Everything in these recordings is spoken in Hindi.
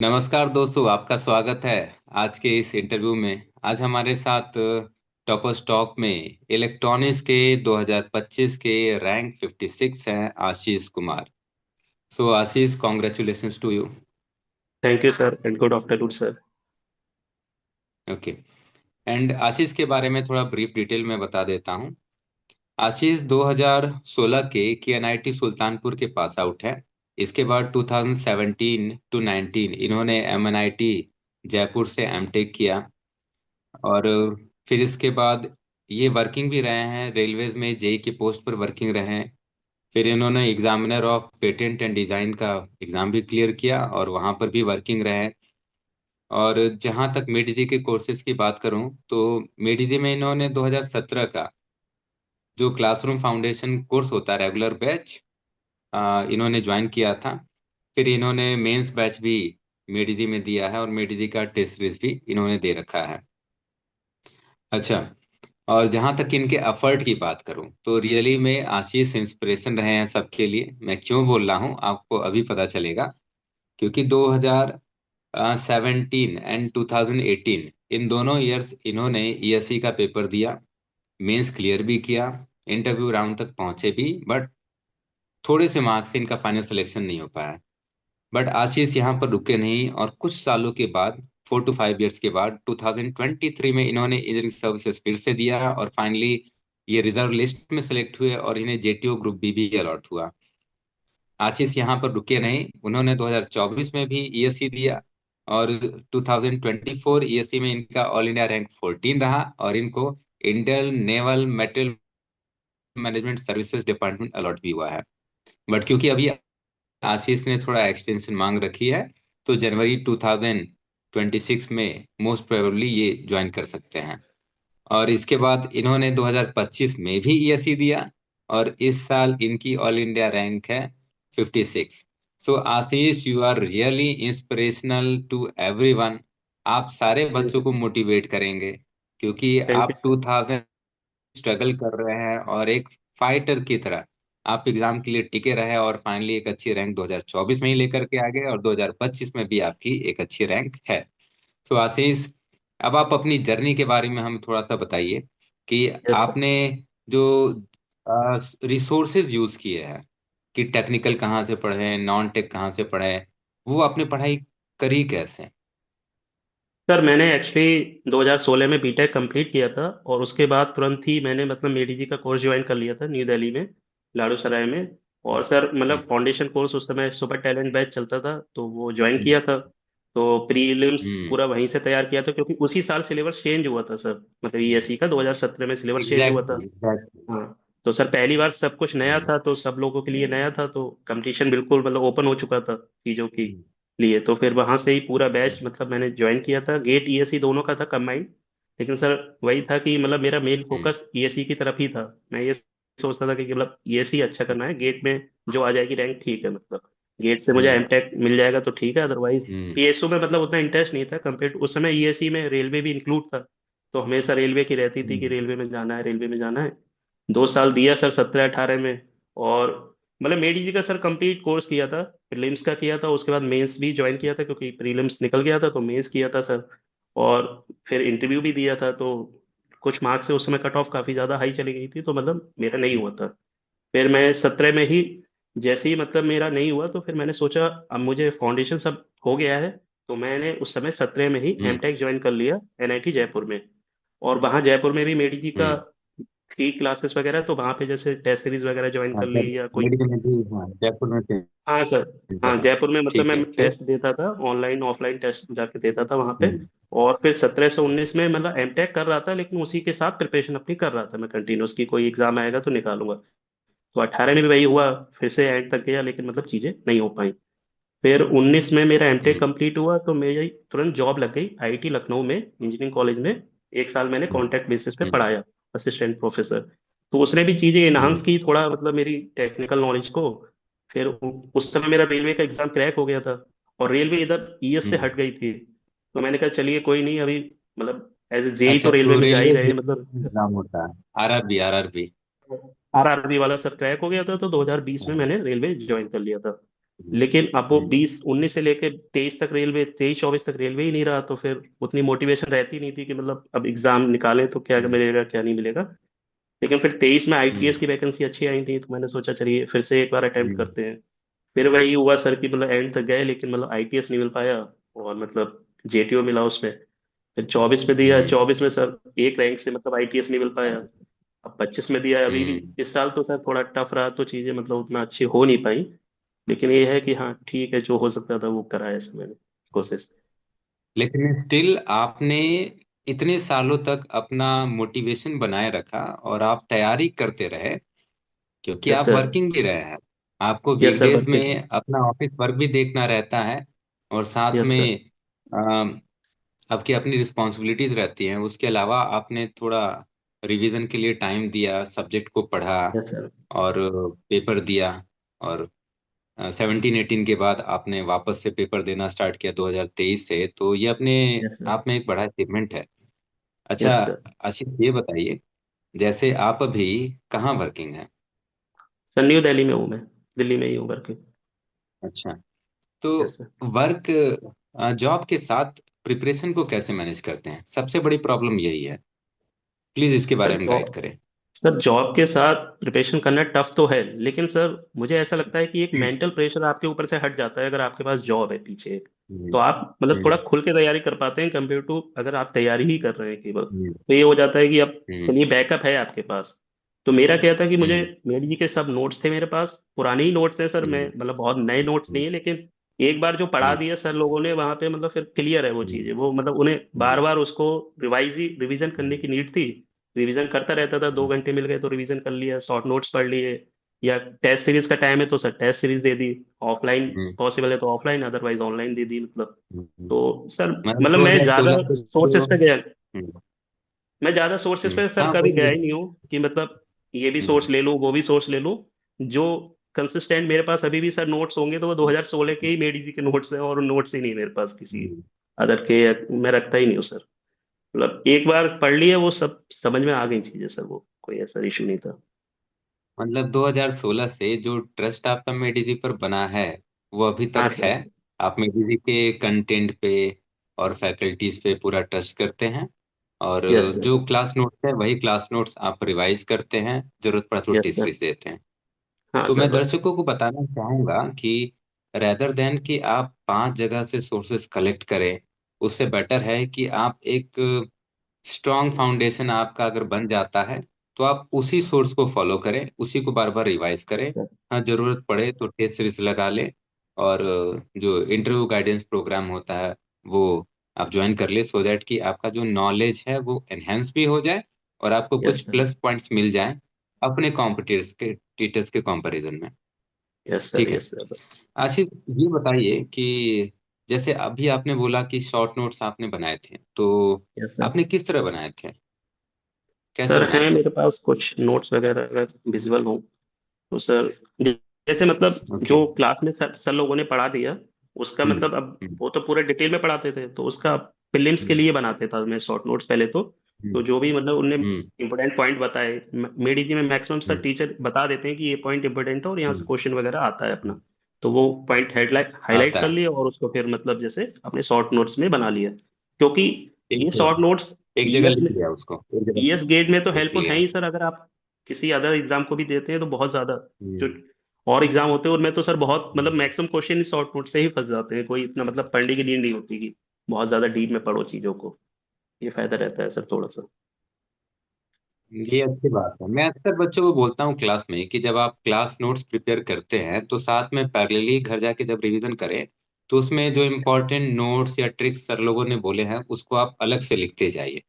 नमस्कार दोस्तों, आपका स्वागत है आज के इस इंटरव्यू में। आज हमारे साथ टॉपर स्टॉक में इलेक्ट्रॉनिक्स के 2025 के रैंक 56 हैं Ashish Kumar. So Ashish, congratulations to you. Thank you sir and good afternoon sir. Okay. And Ashish के बारे में थोड़ा ब्रीफ डिटेल में बता देता हूँ। आशीष 2016 के केएनआईटी सुल्तानपुर के पास आउट है। इसके बाद 2017 टू 19 इन्होंने एमएनआईटी जयपुर से एमटेक किया। और फिर इसके बाद ये वर्किंग भी रहे हैं, रेलवेज में जेई की पोस्ट पर वर्किंग रहे हैं। फिर इन्होंने examiner of patent and design का एग्जाम भी क्लियर किया और वहां पर भी वर्किंग रहे। और जहां तक मेडिजी के कोर्सेज की बात करूं तो मेडिजी में इन्होंने 2017 का जो क्लासरूम फाउंडेशन कोर्स होता है, रेगुलर बैच, इन्होंने ज्वाइन किया था। फिर इन्होंने मेंस बैच भी मेडिजी में दिया है और मेडिजी का टेस्ट सीरीज भी इन्होंने दे रखा है। अच्छा। और जहां तक इनके एफर्ट की बात करूं तो रियली में आशीष इंस्पिरेशन रहे हैं सबके लिए। मैं क्यों बोल रहा हूं आपको अभी पता चलेगा। क्योंकि 2017 एंड 2018 इन दोनों ईयर्स इन्होंने ईएससी का पेपर दिया, मेंस क्लियर भी किया, इंटरव्यू राउंड तक पहुंचे भी, बट थोड़े से मार्क्स से इनका फाइनल सिलेक्शन नहीं हो पाया। बट आशीष यहाँ पर रुके नहीं और कुछ सालों के बाद, 4 to 5 इयर्स के बाद, 2023 में इन्होंने इंजीनियरिंग सर्विसेज फिर से दिया और फाइनली ये रिजर्व लिस्ट में सेलेक्ट हुए और इन्हें जेटीओ ग्रुप बी भी अलॉट हुआ। आशीष यहाँ पर रुके नहीं, उन्होंने 2024 में भी ईएससी दिया और 2024 ईएससी में इनका ऑल इंडिया रैंक 14 रहा और इनको Indian naval metal management services department allot भी हुआ है। बट क्योंकि अभी आशीष ने थोड़ा एक्सटेंशन मांग रखी है तो जनवरी 2026 में मोस्ट प्रोबेबली ये ज्वाइन कर सकते हैं। और इसके बाद इन्होंने 2025 में भी ईएससी दिया और इस साल इनकी ऑल इंडिया रैंक है 56। So Ashish, you are really inspirational to everyone. आप सारे बच्चों को मोटिवेट करेंगे क्योंकि थैंक यू आप सर। 2000 स्ट्रगल कर रहे हैं और एक फाइटर की तरह आप एग्जाम के लिए टिके रहे और फाइनली एक अच्छी रैंक 2024 में ही लेकर के आ गए और 2025 में भी आपकी एक अच्छी रैंक है। तो आशीष, अब आप अपनी जर्नी के बारे में हमें थोड़ा सा बताइए कि यस सर। आपने जो रिसोर्सेज यूज किए हैं, कि टेक्निकल कहाँ से पढ़े, नॉन टेक कहाँ से पढ़े, वो आपने पढ़ाई करी कैसे? सर मैंने एक्चुअली 2016 में बीटेक कंप्लीट किया था और उसके बाद तुरंत ही मैंने मतलब मेडीजी का कोर्स ज्वाइन कर लिया था न्यू दिल्ली में, लाड़ू सराय में। और सर मतलब हम्म, फाउंडेशन कोर्स उस समय सुपर टैलेंट बैच चलता था तो वो ज्वाइन हम्म, किया था। तो प्रीलिम्स हम्म। पूरा वहीं से तैयार किया था क्योंकि उसी साल सिलेबस चेंज हुआ था सर, मतलब ईएससी का 2017 में सिलेबस चेंज हुआ था। Exactly, exactly. हाँ। तो सर पहली बार सब कुछ नया था तो सब लोगों के लिए नया था तो कंपटीशन बिल्कुल मतलब ओपन हो चुका था चीज़ों की लिए। तो फिर वहां से ही पूरा बैच मतलब मैंने ज्वाइन किया था, गेट ईएससी दोनों का था कंबाइंड। लेकिन सर वही था कि मतलब मेरा मेन फोकस ईएससी की तरफ ही था। मैं ये सोचता था कि मतलब ईएससी अच्छा करना है, गेट में जो आ जाएगी रैंक ठीक है, मतलब गेट से मुझे हम्म, एमटेक मिल जाएगा तो ठीक है, अदरवाइज हम्म, पीएसयू में मतलब उतना इंटरेस्ट नहीं था कंपेयर उस समय ईएससी में रेलवे भी इंक्लूड था। तो हमेशा रेलवे की रहती थी कि हम्म, रेलवे में जाना है, रेलवे में जाना है। 2 साल दिया सर 17-18 में। और मतलब मेडी का सर कंप्लीट कोर्स किया था, प्रीलिम्स का किया था, उसके बाद मेंस भी ज्वाइन किया था क्योंकि प्रीलिम्स निकल गया था तो मेंस किया था सर। और फिर इंटरव्यू भी दिया था तो कुछ मार्क्स से उस समय कट ऑफ काफ़ी ज़्यादा हाई चली गई थी तो मतलब मेरा नहीं हुआ था। फिर मैं 17 में ही जैसे ही मतलब मेरा नहीं हुआ तो फिर मैंने सोचा अब मुझे फाउंडेशन सब हो गया है। तो मैंने उस समय 17 में ही हम्म, एमटेक ज्वाइन कर लिया एनआईटी जयपुर में। और वहाँ जयपुर में भी मेडी जी का हम्म। थी क्लासेस वगैरह तो वहाँ पे जैसे टेस्ट सीरीज वगैरह ज्वाइन हाँ, कर ली या कोई। मेडिकल में भी, हाँ, जयपुर में हाँ सर। हाँ सेंटर है। जयपुर में मतलब ठीक मैं है, फिर? टेस्ट देता था, ऑनलाइन ऑफलाइन टेस्ट जाके देता था वहाँ पे। हम्म, और फिर 17 से 19 में मतलब एमटेक कर रहा था लेकिन उसी के साथ प्रिपरेशन अपनी कर रहा था मैं कंटिन्यूस की कोई एग्जाम आएगा तो निकालूंगा। तो 18 में भी वही हुआ, फिर से एंड तक गया लेकिन मतलब चीज़ें नहीं हो पाई। फिर 19 में मेरा एमटेक हम्म, कंप्लीट हुआ तो मेरी तुरंत जॉब लग गई आईआईटी लखनऊ में इंजीनियरिंग कॉलेज में। 1 साल मैंने हम्म, कॉन्ट्रैक्ट बेसिस पे हम्म, पढ़ाया, असिस्टेंट प्रोफेसर। तो उसने भी चीज़ें हम्म, इन्हांस की थोड़ा मतलब मेरी टेक्निकल नॉलेज को। फिर उस समय मेरा रेलवे का एग्जाम क्रैक हो गया था और रेलवे इधर ईएस से हम्म। हट गई थी। तो मैंने कहा चलिए कोई नहीं अभी मतलब एज ए जेई अच्छा, तो रेलवे तो में जा ही रेलवे रहे हैं मतलब। एग्जाम होता है, आरआरबी, आरआरबी। आरआरबी वाला सब क्रैक हो गया था तो 2020 में हाँ, मैंने रेलवे ज्वाइन कर लिया था। लेकिन अब वो हम्म, 2019 से लेके 23 तक रेलवे, 23-24 तक रेलवे ही नहीं रहा, तो फिर उतनी मोटिवेशन रहती नहीं थी कि मतलब अब एग्जाम निकाले तो क्या हम्म, मिलेगा क्या नहीं मिलेगा। लेकिन फिर 23 में हम्म, आईपीएस की वैकेंसी अच्छी आई थी, तो मैंने सोचा चलिए फिर से एक बार अटेम्प्ट हम्म, करते हैं। फिर वही हुआ सर कि मतलब एंड तक गए, लेकिन मतलब आईपीएस नहीं मिल पाया, और मतलब जेटीओ मिला उसमें। फिर 24 में दिया, हम्म, 24 में सर एक रैंक से मतलब आईपीएस नहीं मिल पाया। अब 25 में दिया, अभी भी हम्म। इस साल तो सर थोड़ा टफ रहा, तो चीजें मतलब उतना अच्छी हो नहीं पाई। लेकिन ये है कि हाँ ठीक है, जो हो सकता था वो करा है मैंने कोशिश। लेकिन स्टिल आपने इतने सालों तक अपना मोटिवेशन बनाए रखा और आप तैयारी करते रहे, क्योंकि यस आप सर। वर्किंग भी रहे हैं। आपको यस सर वीकडेज वर्किंग। में अपना ऑफिस वर्क भी देखना रहता है, और साथ यस सर। में आपकी अपनी रिस्पॉन्सिबिलिटीज रहती हैं। उसके अलावा आपने थोड़ा रिवीजन के लिए टाइम दिया, सब्जेक्ट को पढ़ा यस सर। और पेपर दिया। और 17-18 के बाद आपने वापस से पेपर देना स्टार्ट किया 2023 से, तो ये अपने यस सर। आप में एक बड़ा अचीवमेंट है। अच्छा यस सर। आशीष, ये बताइए, जैसे आप अभी कहाँ वर्किंग है? सर न्यू दिल्ली में हूँ मैं, दिल्ली में ही हूँ वर्किंग। अच्छा, तो यस सर। वर्क जॉब के साथ प्रिपरेशन को कैसे मैनेज करते हैं? सबसे बड़ी प्रॉब्लम यही है, प्लीज इसके सर बारे में गाइड जॉब करें। सर जॉब के साथ प्रिपरेशन करना टफ तो है, लेकिन सर मुझे ऐसा लगता है कि एक हम्म, मेंटल प्रेशर आपके ऊपर से हट जाता है अगर आपके पास जॉब है पीछे। हम्म, तो आप मतलब थोड़ा हम्म, खुल के तैयारी कर पाते हैं कंपेयर टू अगर आप तैयारी ही कर रहे हैं केवल। हम्म, तो ये हो जाता है कि अब हम्म, चलिए बैकअप है आपके पास। तो मेरा क्या था कि मुझे हम्म, मेरी जी के सब नोट्स थे मेरे पास, पुराने ही नोट्स हैं सर, मैं हम्म, मतलब बहुत नए नोट्स नहीं हम्म, है, लेकिन एक बार जो पढ़ा हम्म, दिया सर लोगों ने वहां पे मतलब फिर क्लियर है वो हम्म, चीजें, वो मतलब उन्हें हम्म, बार बार उसको रिवीजन करने की नीड थी। रिवीजन करता रहता था, 2 घंटे मिल गए तो रिवीजन कर लिया, शॉर्ट नोट्स पढ़ लिए। या टेस्ट सीरीज का टाइम है तो सर टेस्ट सीरीज दे दी, ऑफलाइन हम्म, पॉसिबल है तो ऑफलाइन, अदरवाइज ऑनलाइन दे दी मतलब। हम्म। तो सर मतलब मतलब मैं ज्यादा 2016 से तो सोर्सेज पे गया, हम्म, मैं ज्यादा सोर्सेज पे सर हाँ कभी गया बोलिए। ही नहीं हूँ कि मतलब ये भी सोर्स हम्म, ले लूँ वो भी सोर्स ले लूँ। जो कंसिस्टेंट मेरे पास अभी भी सर नोट्स होंगे तो वो 2016 के ही मेडी जी के नोट्स हैं, और नोट्स ही नहीं मेरे पास किसी हम्म। अदर के, मैं रखता ही नहीं हूँ सर। मतलब एक बार पढ़ लिया वो सब समझ में आ गई चीजें सर, वो कोई ऐसा इशू नहीं था। मतलब 2016 से जो ट्रस्ट आपका मेडिजी पर बना है, वो अभी हाँ तक है। सर। आप मेडिजी के कंटेंट पे और फैकल्टीज पे पूरा ट्रस्ट करते हैं, और यस सर। जो क्लास नोट्स है वही क्लास नोट्स आप रिवाइज करते हैं, जरूरत पड़ा तो यस टेस्ट सर। सीरीज देते हैं। हाँ तो सर मैं बस। दर्शकों को बताना चाहूंगा कि रेदर देन कि आप 5 जगह से सोर्सेस कलेक्ट करें, उससे बेटर है कि आप एक स्ट्रॉन्ग फाउंडेशन आपका अगर बन जाता है, तो आप उसी सोर्स को फॉलो करें, उसी को बार बार रिवाइज करें। सर। हाँ, जरूरत पड़े तो टेस्ट सीरीज लगा लें, और जो इंटरव्यू गाइडेंस प्रोग्राम होता है वो आप ज्वाइन कर ले, सो दैट कि आपका जो नॉलेज है वो एनहेंस भी हो जाए, और आपको कुछ यस सर। प्लस पॉइंट्स मिल जाए अपने कॉम्पिटिटर्स के टीचर्स के कंपैरिजन में। Yes sir. ठीक है यस सर। आशीष, ये बताइए कि जैसे अभी आपने बोला कि शॉर्ट नोट्स आपने बनाए थे, तो यस सर। आपने किस तरह बनाए थे, कैसे सर बनाए हैं थे? मेरे पास कुछ नोट्स वगैरह अगर विजुअल हो तो सर, जैसे मतलब ओके। जो क्लास में सर लोगों ने पढ़ा दिया उसका हम्म, मतलब अब हम्म, वो तो पूरे डिटेल में पढ़ाते थे, तो उसका प्रीलिम्स के हम्म, लिए बनाते था मैं शॉर्ट नोट्स पहले तो। हम्म, तो जो भी मतलब उनने हम्म, इंपॉर्टेंट पॉइंट बताए, मेडी जी में मैक्सिमम सर हम्म, टीचर बता देते हैं कि ये पॉइंट इंपॉर्टेंट है और यहाँ से हम्म, क्वेश्चन वगैरह आता है अपना। हम्म, तो वो पॉइंट हेडलाइट हाईलाइट आता कर है। लिया और उसको फिर मतलब जैसे अपने शॉर्ट नोट्स में बना लिया, क्योंकि ये एक शॉर्ट नोट्स एक जगह ईएस लिख लिया, उसको एक जगह ईएस गेट में तो लिख हेल्पफुल है लिया। ही सर, अगर आप किसी अदर एग्जाम को भी देते हैं तो बहुत ज्यादा। जो हम्म, और एग्जाम होते हैं उनमें तो सर बहुत मतलब हम्म। मैक्सिमम क्वेश्चन शॉर्ट नोट से ही फंस जाते हैं, कोई इतना मतलब पढ़ने की नीड नहीं होती कि बहुत ज्यादा डीप में पढ़ो चीजों को। ये फायदा रहता है सर थोड़ा सा। ये अच्छी बात है। मैं अक्सर बच्चों को बोलता हूँ क्लास में कि जब आप क्लास नोट्स प्रिपेयर करते हैं तो साथ में पैरेलली घर जाके जब रिवीजन करें, तो उसमें जो इम्पोर्टेंट नोट्स या ट्रिक्स सर लोगों ने बोले हैं उसको आप अलग से लिखते जाइए,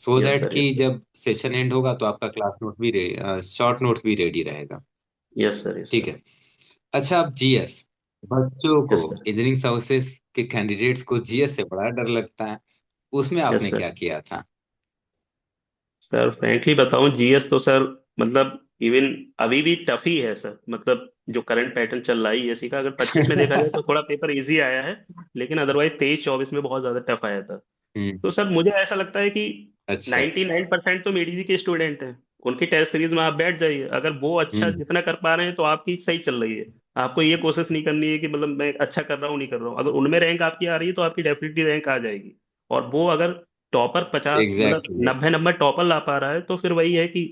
सो यस दैट सर। कि यस सर। जब सेशन एंड होगा तो आपका क्लास नोट भी रेडी, शॉर्ट नोट्स भी रेडी रहेगा। Yes sir. यस ठीक सर। है। अच्छा, आप जीएस, बच्चों को, यस सर। इंजीनियरिंग सर्विसेज के कैंडिडेट्स को जीएस से बड़ा डर लगता है, उसमें यस आपने सर। क्या किया था? सर फ्रेंकली बताऊं, जीएस तो सर मतलब इवन अभी भी टफ ही है सर, मतलब जो करंट पैटर्न चल रहा है ईएससी का, अगर 25 में देखा जाए तो थोड़ा पेपर इजी आया है, लेकिन अदरवाइज 23-24 में बहुत ज्यादा टफ आया था। हम्म। तो सर मुझे ऐसा लगता है कि अच्छा। 99% तो मेडी जी के स्टूडेंट हैं, उनकी टेस्ट सीरीज में आप बैठ जाइए, अगर वो अच्छा हम्म, जितना कर पा रहे हैं तो आपकी सही चल रही है। आपको ये कोशिश नहीं करनी है कि मतलब मैं अच्छा कर रहा हूँ नहीं कर रहा हूँ, अगर उनमें रैंक आपकी आ रही है तो आपकी डेफिनेटली रैंक आ जाएगी। और वो अगर टॉपर 50 मतलब एग्जैक्टली। 90 नंबर टॉपर ला पा रहा है तो फिर वही है कि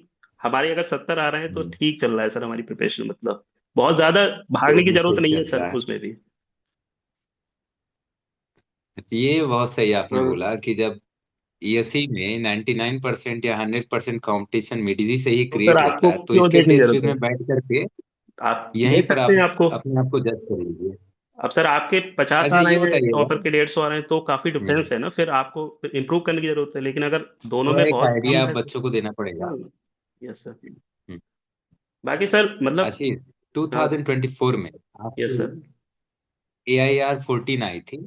हमारे अगर 70 आ रहे हैं तो हम्म, ठीक चल रहा है सर, हमारी प्रिपरेशन मतलब बहुत ज्यादा तो भागने की जरूरत बिल्कुल नहीं है चल सर रहा है। उसमें भी। ये बहुत सही आपने हाँ, बोला कि जब ईएससी में 99% या 100% कंपटीशन मिडिजी से ही तो सर क्रिएट होता आपको है, तो क्यों इसके देखने की टेस्ट जरूरत सीरीज है? में बैठ करके आप यहीं देख पर सकते हैं आप आपको। अपने आप को जज कर लीजिए। अब सर आपके 50 अच्छा आ रहे ये हैं बताइएगा। टॉपर के 150 आ रहे हैं तो काफी हम्म, डिफरेंस है ना, फिर आपको इम्प्रूव करने की जरूरत है, लेकिन अगर दोनों थोड़ा में एक बहुत आइडिया कम आप है तो। बच्चों को देना पड़ेगा। हाँ। Yes sir. हम्म, बाकी सर मतलब। आशीष, हाँ। 2024 में यस आपकी सर। AIR 14 आई थी।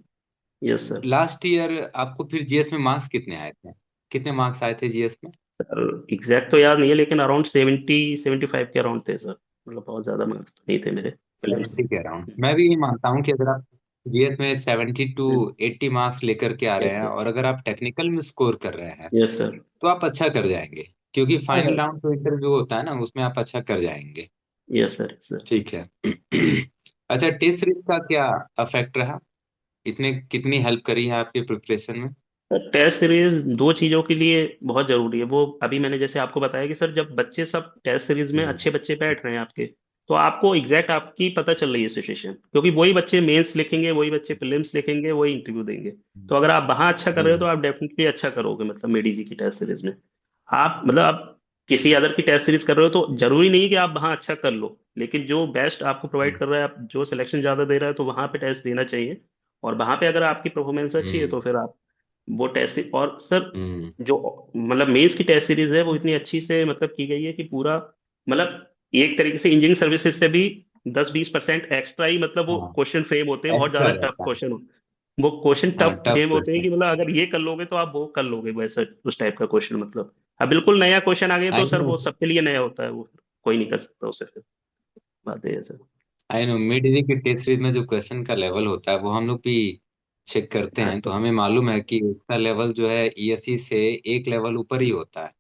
Yes sir. लास्ट ईयर आपको फिर जीएस में मार्क्स कितने आए थे? कितने मार्क्स आए थे जीएस में? सर एग्जैक्ट तो याद नहीं है लेकिन अराउंड 70 75 के अराउंड थे सर, मतलब बहुत ज्यादा मार्क्स तो नहीं थे मेरे प्रीलिम्स। 70 के अराउंड। मैं भी ये मानता हूँ कि अगर आप जीएस में 70 to 80 मार्क्स लेकर के आ रहे यस हैं सर। और अगर आप टेक्निकल में स्कोर कर रहे हैं यस सर। तो आप अच्छा कर जाएंगे, क्योंकि फाइनल हाँ। राउंड जो इंटरव्यू होता है ना उसमें आप अच्छा कर जाएंगे। Yes sir. Yes sir. ठीक है। अच्छा, टेस्ट सीरीज का क्या अफेक्ट रहा? इसने कितनी हेल्प करी है आपके प्रिपरेशन में? सर टेस्ट सीरीज दो चीजों के लिए बहुत जरूरी है, वो अभी मैंने जैसे आपको बताया कि सर जब बच्चे सब टेस्ट सीरीज में हम्म, अच्छे बच्चे बैठ रहे हैं आपके, तो आपको एग्जैक्ट आपकी पता चल रही है सिचुएशन, क्योंकि वही बच्चे मेंस लिखेंगे, वही बच्चे प्रीलिम्स लिखेंगे, वही इंटरव्यू देंगे। तो अगर आप वहां अच्छा कर रहे हो तो हम्म, आप डेफिनेटली अच्छा करोगे मतलब मेडीजी की टेस्ट सीरीज में। आप मतलब आप किसी अदर की टेस्ट सीरीज कर रहे हो तो जरूरी नहीं है कि आप वहां अच्छा कर लो, लेकिन जो बेस्ट आपको प्रोवाइड हम्म, कर रहा है, आप जो सिलेक्शन ज्यादा दे रहा है तो वहां पे टेस्ट देना चाहिए। और वहां पे अगर आपकी परफॉर्मेंस अच्छी है हम्म, तो फिर आप वो टेस्ट, और सर हम्म, जो मतलब मेंस की टेस्ट सीरीज है वो इतनी अच्छी से मतलब की गई है कि पूरा मतलब एक तरीके से इंजीनियरिंग सर्विसेज से भी 10 20% एक्स्ट्रा ही मतलब वो हाँ, क्वेश्चन फ्रेम होते हैं, बहुत एक्स्ट्रा ज्यादा टफ रहता है। क्वेश्चन। वो क्वेश्चन हाँ, टफ टफ फ्रेम होते हैं क्वेश्चन। कि मतलब अगर ये कर लोगे तो आप वो कर लोगे वैसा उस टाइप का क्वेश्चन मतलब। अब बिल्कुल नया क्वेश्चन आ गया तो आई सर नो। वो सबके लिए नया होता है, वो कोई नहीं कर सकता उसे फिर। बात है sir. I know, mid degree की टेस्ट सीरीज में जो क्वेश्चन का लेवल होता है वो हम लोग भी चेक करते हाँ हैं, तो सर। हमें मालूम है कि उसका लेवल जो है ईएससी से एक लेवल ऊपर ही होता है।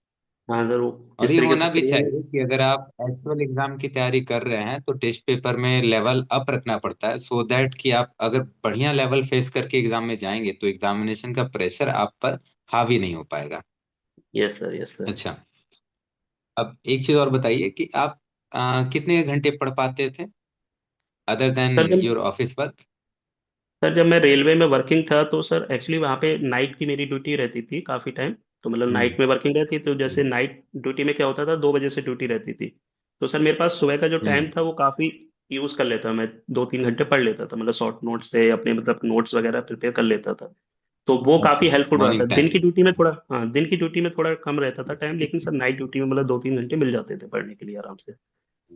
हाँ सर वो और किस ये तरीके से होना भी क्लियर। चाहिए कि अगर आप एक्चुअल एग्जाम की तैयारी कर रहे हैं तो टेस्ट पेपर में लेवल अप रखना पड़ता है, सो दैट कि आप अगर बढ़िया लेवल फेस करके एग्जाम में जाएंगे तो एग्जामिनेशन का प्रेशर आप पर हावी नहीं हो पाएगा। Yes sir. Yes sir. अच्छा, अब एक चीज और बताइए कि आप कितने घंटे पढ़ पाते थे अदर देन सर जब योर ऑफिस वर्क? सर जब मैं रेलवे में वर्किंग था तो सर एक्चुअली वहाँ पे नाइट की मेरी ड्यूटी रहती थी काफ़ी टाइम। तो मतलब हम्म, नाइट में वर्किंग रहती तो जैसे हम्म, नाइट ड्यूटी में क्या होता था, 2 बजे से ड्यूटी रहती थी। तो सर मेरे पास सुबह का जो टाइम हम्म, था वो काफ़ी यूज़ कर लेता, मैं 2 3 घंटे पढ़ लेता था, मतलब शॉर्ट नोट से अपने मतलब नोट्स वगैरह प्रिपेयर कर लेता था। तो वो काफ़ी हेल्पफुल रहा था। मॉर्निंग दिन टाइम। की ड्यूटी में थोड़ा, हाँ दिन की ड्यूटी में थोड़ा कम रहता था टाइम, लेकिन सर नाइट ड्यूटी में मतलब 2 3 घंटे मिल जाते थे पढ़ने के लिए आराम से।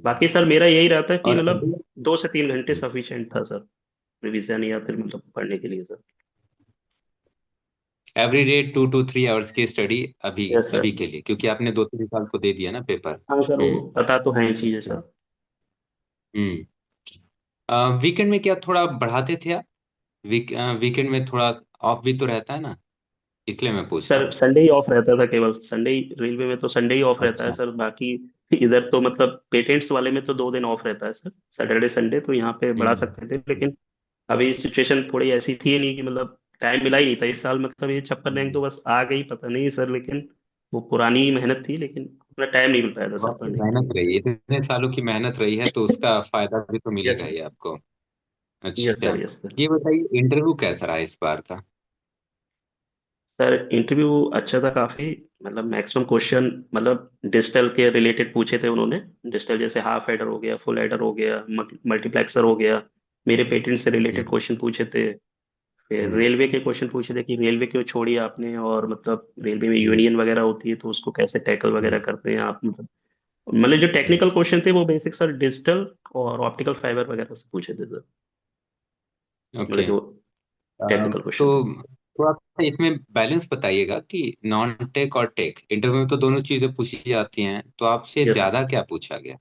बाकी सर मेरा यही रहता है कि और मतलब अभी 2 से 3 घंटे सफिशिएंट था सर, रिवीजन या फिर मतलब पढ़ने के लिए sir. Every day 2 to 3 hours की स्टडी अभी यस सर। अभी के लिए, क्योंकि आपने 2 3 साल को दे दिया ना पेपर। हाँ सर वो पता तो है ही चीजें सर। हम्म। वीकेंड में क्या थोड़ा बढ़ाते थे आप? वीकेंड में थोड़ा ऑफ भी तो रहता है ना, इसलिए मैं पूछ रहा सर हूँ। संडे ही ऑफ रहता था, केवल संडे ही रेलवे में तो संडे ही ऑफ रहता है अच्छा। सर, बाकी इधर तो मतलब पेटेंट्स वाले में तो 2 दिन ऑफ रहता है सर, सैटरडे संडे तो यहाँ पे बढ़ा सकते थे, हम्म, लेकिन अभी सिचुएशन थोड़ी ऐसी थी नहीं कि मतलब टाइम मिला ही नहीं था इस साल, मतलब ये 56 रैंक तो बस आ गई पता नहीं सर, लेकिन वो पुरानी ही मेहनत थी, लेकिन उतना टाइम नहीं मिल पाया था वो सर आपकी पढ़ने के मेहनत लिए। रही है, इतने सालों की मेहनत रही है तो उसका फायदा भी तो यस मिलेगा सर। ही आपको। यस अच्छा, सर। Yes sir. ये बताइए इंटरव्यू कैसा रहा इस बार का? सर इंटरव्यू अच्छा था काफी, मतलब मैक्सिमम क्वेश्चन मतलब डिजिटल के रिलेटेड पूछे थे उन्होंने। डिजिटल जैसे हाफ एडर हो गया, फुल एडर हो गया, मल्टीप्लेक्सर हो गया, मेरे पेटेंट से रिलेटेड हम्म, क्वेश्चन पूछे थे। फिर हम्म, रेलवे के क्वेश्चन पूछे थे कि रेलवे क्यों छोड़ी आपने, और मतलब रेलवे में हम्म, यूनियन वगैरह होती है तो उसको कैसे टैकल वगैरह हम्म, करते हैं आप, मतलब जो हम्म। टेक्निकल क्वेश्चन थे वो बेसिक सर डिजिटल और ऑप्टिकल फाइबर वगैरह से पूछे थे सर, मतलब ओके। जो टेक्निकल तो क्वेश्चन थे। थोड़ा सा इसमें बैलेंस बताइएगा कि नॉन टेक और टेक इंटरव्यू में तो दोनों चीजें पूछी जाती हैं, तो आपसे यस ज्यादा क्या पूछा गया?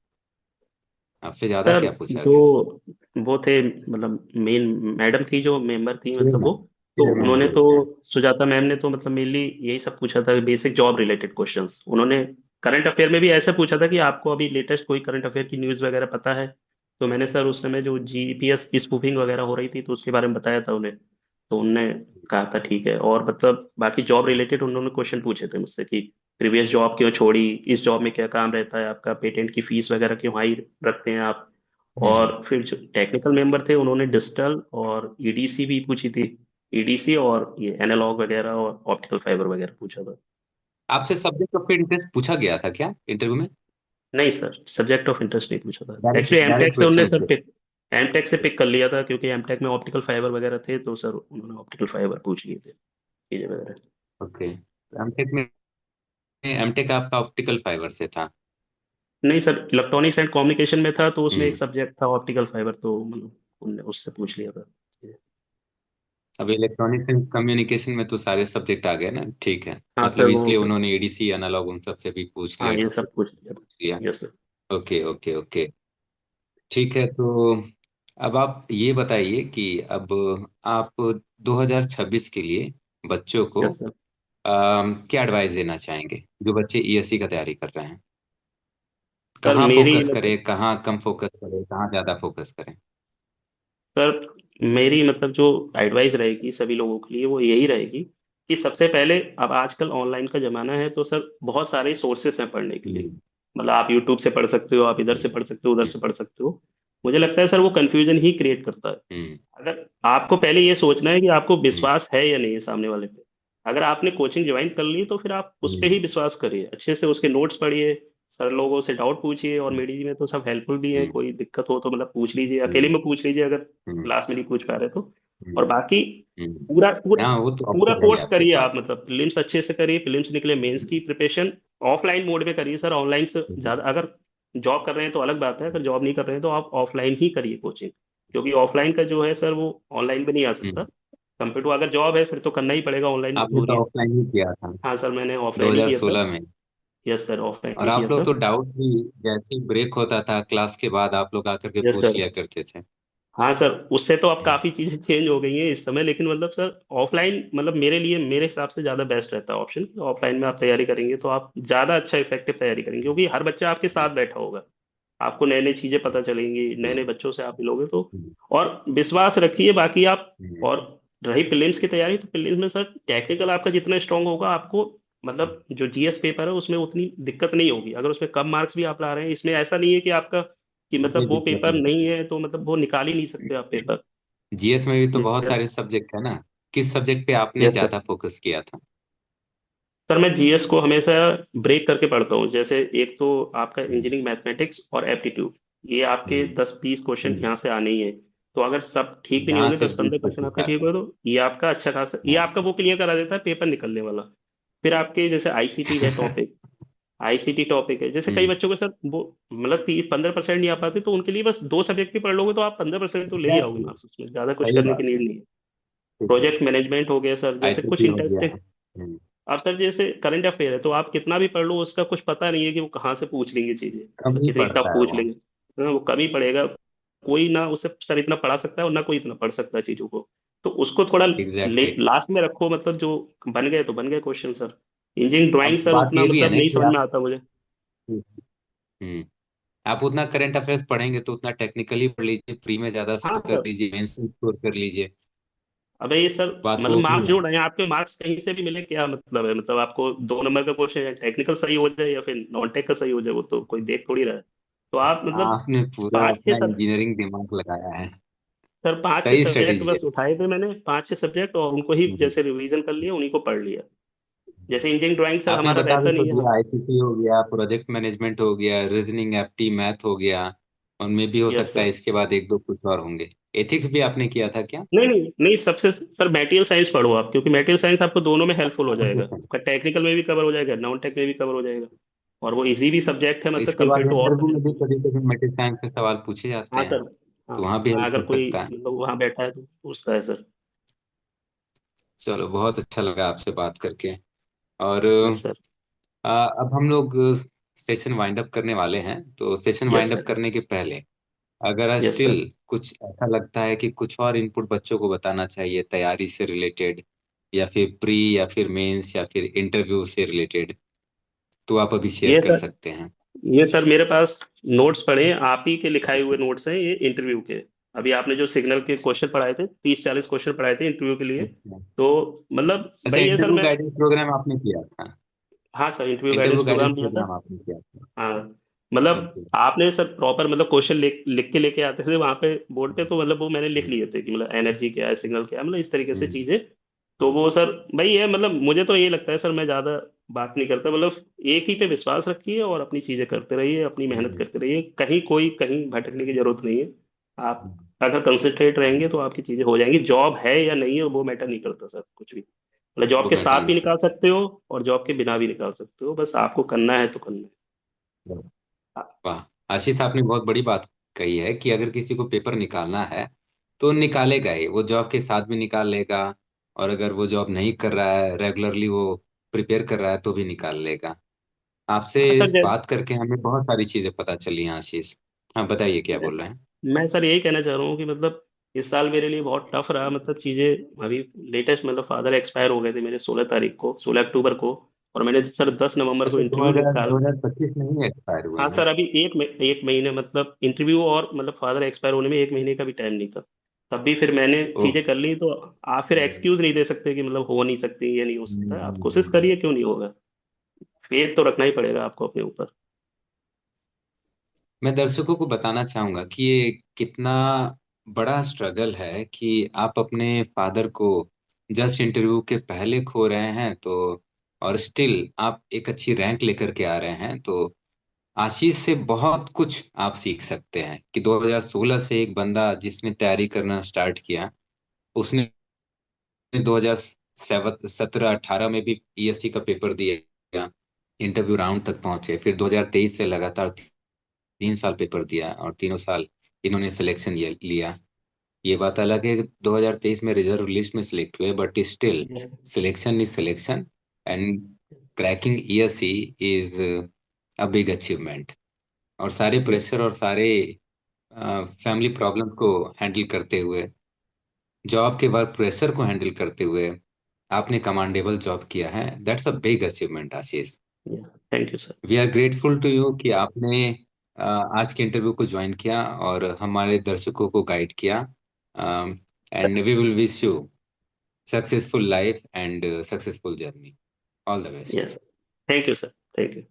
आपसे ज्यादा सर। क्या पूछा जो गया? वो थे मतलब मेन मैडम थी जो मेंबर थी मतलब वो, चेयरमैन। तो चेयरमैन उन्होंने तो, पूछते हैं। सुजाता मैम ने तो मतलब मेनली यही सब पूछा था, बेसिक जॉब रिलेटेड क्वेश्चंस उन्होंने। करंट अफेयर में भी ऐसे पूछा था कि आपको अभी लेटेस्ट कोई करंट अफेयर की न्यूज़ वगैरह पता है, तो मैंने सर उस समय जो जीपीएस स्पूफिंग वगैरह हो रही थी तो उसके बारे में बताया था उन्हें। तो उनने कहा था ठीक है, और मतलब बाकी जॉब रिलेटेड उन्होंने क्वेश्चन पूछे थे मुझसे कि प्रीवियस जॉब क्यों छोड़ी, इस जॉब में क्या काम रहता है आपका, पेटेंट की फीस वगैरह क्यों हाई रखते हैं आप। हम्म। और फिर जो टेक्निकल मेंबर थे उन्होंने डिजिटल और ईडीसी भी पूछी थी, ईडीसी और ये एनालॉग वगैरह और ऑप्टिकल फाइबर वगैरह पूछा था। आपसे सब्जेक्ट ऑफ इंटरेस्ट पूछा गया था क्या इंटरव्यू में? नहीं सर, सब्जेक्ट ऑफ इंटरेस्ट नहीं पूछा था, डायरेक्ट एक्चुअली एमटेक डायरेक्ट से उनने क्वेश्चन सर थे? पिक, एमटेक से पिक कर लिया था क्योंकि एमटेक में ऑप्टिकल फाइबर वगैरह थे, तो सर उन्होंने ऑप्टिकल फाइबर पूछ लिए थे, चीजें वगैरह। ओके। एमटेक में, एमटेक आपका ऑप्टिकल फाइबर से था? नहीं सर, इलेक्ट्रॉनिक्स एंड कम्युनिकेशन में था तो उसमें एक हम्म। सब्जेक्ट था ऑप्टिकल फाइबर, तो मतलब उनने उससे पूछ लिया था। अब इलेक्ट्रॉनिक्स एंड कम्युनिकेशन में तो सारे सब्जेक्ट आ गए ना, ठीक है। हाँ सर मतलब वो, इसलिए उन्होंने एडीसी एनालॉग उन सब से भी पूछ हाँ लिया, ये टॉपिक सब पूछ लिया था। पूछ लिया। Yes sir. Okay okay okay. ठीक है, तो अब आप ये बताइए कि अब आप 2026 के लिए बच्चों को यस सर। क्या एडवाइस देना चाहेंगे, जो बच्चे ईएससी का तैयारी कर रहे हैं? सर कहाँ मेरी फोकस मतलब, करें, कहाँ कम फोकस करें, कहाँ ज्यादा फोकस करें? सर मेरी मतलब जो एडवाइस रहेगी सभी लोगों के लिए वो यही रहेगी कि सबसे पहले, अब आजकल ऑनलाइन का जमाना है तो सर बहुत सारे सोर्सेस हैं पढ़ने के लिए। हम्म। मतलब आप यूट्यूब से पढ़ सकते हो, आप इधर से हम्म। पढ़ सकते हो, उधर हम्म। से पढ़ सकते हो। मुझे लगता है सर वो कंफ्यूजन ही क्रिएट करता है। हम्म। अगर आपको पहले ये सोचना है कि आपको हम्म। विश्वास है या नहीं है सामने वाले पे। अगर आपने कोचिंग ज्वाइन कर ली तो फिर आप उस पर ही हम्म। विश्वास करिए, अच्छे से उसके नोट्स पढ़िए, सर लोगों से डाउट पूछिए, और मेडी जी में तो सब हेल्पफुल भी है, हम्म। कोई दिक्कत हो तो मतलब पूछ लीजिए, अकेले हम्म। में पूछ लीजिए अगर हम्म। क्लास में नहीं पूछ पा रहे तो। और हम्म। बाकी हम्म। पूरा पूरा हाँ, वो तो पूरा अवसर है ही कोर्स आपके करिए पास। आप, मतलब फिल्म्स अच्छे से करिए, फिल्म्स निकले मेंस की प्रिपरेशन ऑफलाइन मोड में करिए सर, ऑनलाइन से हम्म। ज्यादा। अगर जॉब कर रहे हैं तो अलग बात है, अगर जॉब नहीं कर रहे हैं तो आप ऑफलाइन ही करिए कोचिंग, क्योंकि ऑफलाइन का जो है सर वो ऑनलाइन में नहीं आ सकता। हम्म। कंपेयर टू अगर जॉब है फिर तो करना ही पड़ेगा, ऑनलाइन आपने मजबूरी तो है। ऑफलाइन ही किया था हाँ सर मैंने ऑफलाइन ही किया था। 2016 में। यस सर, ऑफलाइन और ही किया आप लोग था। तो डाउट भी, जैसे ही ब्रेक होता था क्लास के बाद, आप लोग आकर के यस पूछ सर। लिया करते थे। हाँ सर, उससे तो अब हम्म। काफी चीजें चेंज हो गई हैं इस समय, लेकिन मतलब सर ऑफलाइन मतलब मेरे लिए, मेरे हिसाब से ज्यादा बेस्ट रहता है ऑप्शन। ऑफलाइन में आप तैयारी करेंगे तो आप ज्यादा अच्छा इफेक्टिव तैयारी करेंगे, क्योंकि हर बच्चा आपके साथ बैठा होगा, आपको नए नए चीजें पता चलेंगी, नए नए हम्म। बच्चों से आप मिलोगे तो। हम्म। और विश्वास रखिए बाकी आप। हम्म। और रही प्रीलिम्स की तैयारी, तो प्रीलिम्स में सर टेक्निकल आपका जितना स्ट्रांग होगा आपको, मतलब जो जीएस पेपर है उसमें उतनी दिक्कत नहीं होगी, अगर उसमें कम मार्क्स भी आप ला रहे हैं, इसमें ऐसा नहीं है कि आपका, कि कोई मतलब वो दिक्कत पेपर नहीं नहीं होती। है तो मतलब वो निकाल ही नहीं सकते आप पेपर। जीएस में भी तो बहुत यस। सारे सब्जेक्ट है ना। किस सब्जेक्ट पे आपने यस सर। ज्यादा फोकस किया था? सर मैं जीएस को हमेशा ब्रेक करके पढ़ता हूँ, जैसे एक तो आपका हम्म। इंजीनियरिंग मैथमेटिक्स और एप्टीट्यूड, ये आपके हम्म। 10-20 क्वेश्चन हम्म। यहाँ से आने ही है। तो अगर सब ठीक भी नहीं यहाँ होंगे, से 10-15 क्वेश्चन 20-25 आपके ठीक आते हुए हैं। तो ये आपका अच्छा खासा, ये हाँ। आपका वो क्लियर करा देता है पेपर निकलने वाला। फिर आपके जैसे आईसीटी है टॉपिक, आईसीटी टॉपिक है, जैसे कई हम्म। बच्चों को सर वो मतलब 15% नहीं आ पाते, तो उनके लिए बस दो सब्जेक्ट भी पढ़ लोगे तो आप 15% तो ले ही आओगे एग्जैक्टली। मार्क्स, उसमें ज्यादा कुछ सही करने की बात नीड है। नहीं है। ठीक है। प्रोजेक्ट मैनेजमेंट हो गया सर, जैसे कुछ आईसीटी हो गया। इंटरेस्टिंग। अब सर जैसे करंट अफेयर है तो आप कितना भी पढ़ लो उसका कुछ पता नहीं है कि वो कहाँ से पूछ लेंगे चीजें, कम और ही कितनी टफ पड़ता है पूछ वो। लेंगे। हाँ, वो कम ही पड़ेगा। कोई ना उसे सर इतना पढ़ा सकता है और ना कोई इतना पढ़ सकता है चीजों को। तो उसको थोड़ा एग्जैक्टली। लास्ट में रखो, मतलब जो बन गए तो बन गए क्वेश्चन सर। इंजीनियरिंग ड्राइंग अब सर बात उतना ये भी है मतलब ना नहीं कि समझ में आप, आता मुझे। हम्म, आप उतना करंट अफेयर्स पढ़ेंगे तो उतना टेक्निकली पढ़ लीजिए, प्री में ज्यादा हाँ स्कोर कर सर। लीजिए, मेंस में स्कोर कर लीजिए। अबे ये सर बात मतलब वो भी मार्क्स है। जोड़ रहे हैं, आपके मार्क्स कहीं से भी मिले क्या मतलब है, मतलब आपको 2 नंबर का क्वेश्चन है, टेक्निकल सही हो जाए या फिर नॉन टेक का सही हो जाए, वो तो कोई देख थोड़ी रहा है। तो आप मतलब आपने पूरा 5-6 अपना इंजीनियरिंग दिमाग लगाया है। सर 5-6 सही सब्जेक्ट स्ट्रेटेजी है। बस उठाए थे मैंने, 5-6 सब्जेक्ट, और उनको ही हम्म। जैसे रिवीजन कर लिया, उन्हीं को पढ़ लिया। जैसे इंजीनियरिंग ड्राइंग सर आपने हमारा बता भी रहता तो नहीं है हम। दिया, आईसीटी हो गया, प्रोजेक्ट मैनेजमेंट हो गया, रीजनिंग एप्टी मैथ हो गया, उनमें भी हो यस सकता सर। है इसके बाद एक दो कुछ और होंगे। एथिक्स भी आपने किया था क्या? नहीं नहीं नहीं, सबसे सर मेटेरियल साइंस पढ़ो आप, क्योंकि मेटेरियल साइंस आपको दोनों में हेल्पफुल हो जाएगा, आपका टेक्निकल में भी कवर हो जाएगा, नॉन टेक में भी कवर हो जाएगा। और वो इजी भी सब्जेक्ट है, मतलब इसके बाद कंपेयर टू और इंटरव्यू में भी सब्जेक्ट। कभी कभी मेडिकल साइंस से सवाल पूछे जाते हाँ हैं, सर। हाँ तो वहां भी हाँ, हेल्प अगर कर कोई सकता है। मतलब वहाँ बैठा है तो पूछता है सर। चलो, बहुत अच्छा लगा आपसे बात करके। और यस सर। अब हम लोग सेशन वाइंड अप करने वाले हैं, तो session yes wind up sir. करने के पहले अगर यस स्टिल सर। कुछ ऐसा लगता है कि कुछ और इनपुट बच्चों को बताना चाहिए तैयारी से रिलेटेड, या फिर प्री या फिर मेंस या फिर इंटरव्यू से रिलेटेड, तो आप अभी शेयर ये कर सर, सकते हैं। ये सर मेरे पास नोट्स पड़े हैं, आप ही के लिखाए हुए नोट्स हैं ये इंटरव्यू के। अभी आपने जो सिग्नल के क्वेश्चन पढ़ाए थे, 30-40 क्वेश्चन पढ़ाए थे इंटरव्यू के लिए। अच्छा। तो मतलब अच्छा, भाई ये सर इंटरव्यू मैं, गाइडेंस प्रोग्राम आपने किया था? हाँ sir interview guidance interview programme guidance दिया था। प्रोग्राम आपने किया था? हाँ मतलब ओके। आपने सर प्रॉपर मतलब क्वेश्चन लिख लिख के लेके आते थे वहां पे बोर्ड पे, तो मतलब वो मैंने लिख हम्म, लिए थे कि मतलब एनर्जी क्या है, सिग्नल क्या है, मतलब इस तरीके से हम्म, चीजें। तो वो सर भाई ये मतलब मुझे तो ये लगता है सर, मैं ज्यादा बात नहीं करता, मतलब एक ही पे विश्वास रखिए और अपनी चीजें करते रहिए, अपनी मेहनत हम्म, करते रहिए, कहीं कोई कहीं भटकने की जरूरत नहीं है। आप हम्म, अगर कंसंट्रेट हम्म। रहेंगे तो आपकी चीजें हो जाएंगी। जॉब है या नहीं है वो मैटर नहीं करता सर कुछ भी, मतलब जॉब वो के मैटर साथ भी नहीं निकाल सकते हो और जॉब के बिना भी निकाल सकते हो, बस आपको करना है तो करना करता। है। वाह, आशीष आपने बहुत बड़ी बात कही है कि अगर किसी को पेपर निकालना है तो निकालेगा ही, वो जॉब के साथ भी निकाल लेगा। और अगर वो जॉब नहीं कर रहा है, रेगुलरली वो प्रिपेयर कर रहा है, तो भी निकाल लेगा। आपसे हाँ सर, बात करके हमें बहुत सारी चीजें पता चली हैं आशीष। हाँ, बताइए क्या बोल रहे हैं। मैं सर यही कहना चाह रहा हूँ कि मतलब इस साल मेरे लिए बहुत टफ रहा, मतलब चीजें अभी लेटेस्ट, मतलब फादर एक्सपायर हो गए थे मेरे 16 तारीख को, 16 अक्टूबर को। और मैंने सर 10 नवंबर को अच्छा, इंटरव्यू निकाल, 2025 में ही एक्सपायर हुए हाँ हैं? सर अभी एक महीने, मतलब इंटरव्यू और मतलब फादर एक्सपायर होने में एक महीने का भी टाइम नहीं था। तब भी फिर मैंने ओह। चीजें कर ली, तो आप फिर हम्म, एक्सक्यूज नहीं दे सकते कि मतलब हो नहीं सकती, ये नहीं हो हम्म, सकता है, आप हम्म, कोशिश करिए, क्यों नहीं होगा। फेथ तो रखना ही पड़ेगा आपको अपने ऊपर। मैं दर्शकों को बताना चाहूंगा कि ये कितना बड़ा स्ट्रगल है कि आप अपने फादर को जस्ट इंटरव्यू के पहले खो रहे हैं, तो और स्टिल आप एक अच्छी रैंक लेकर के आ रहे हैं। तो आशीष से बहुत कुछ आप सीख सकते हैं कि 2016 से एक बंदा जिसने तैयारी करना स्टार्ट किया, उसने 2017-18 में भी ईएससी का पेपर दिया, इंटरव्यू राउंड तक पहुंचे, फिर 2023 से लगातार 3 साल पेपर दिया और तीनों साल इन्होंने सिलेक्शन लिया। ये बात अलग है कि 2023 में रिजर्व लिस्ट में सिलेक्ट हुए, but still Yes. Selection is selection. And cracking ESC is a big achievement. और सारे Yes. प्रेशर और सारे फैमिली प्रॉब्लम को हैंडल करते हुए, जॉब के वर्क प्रेशर को हैंडल करते हुए आपने कमांडेबल जॉब किया है। That's a big achievement Ashish. Yes. Thank you sir. We are grateful to you कि आपने आज के इंटरव्यू को ज्वाइन किया और हमारे दर्शकों को गाइड किया। And we will wish you successful life and successful journey. All the best. Yes, thank you sir, thank you.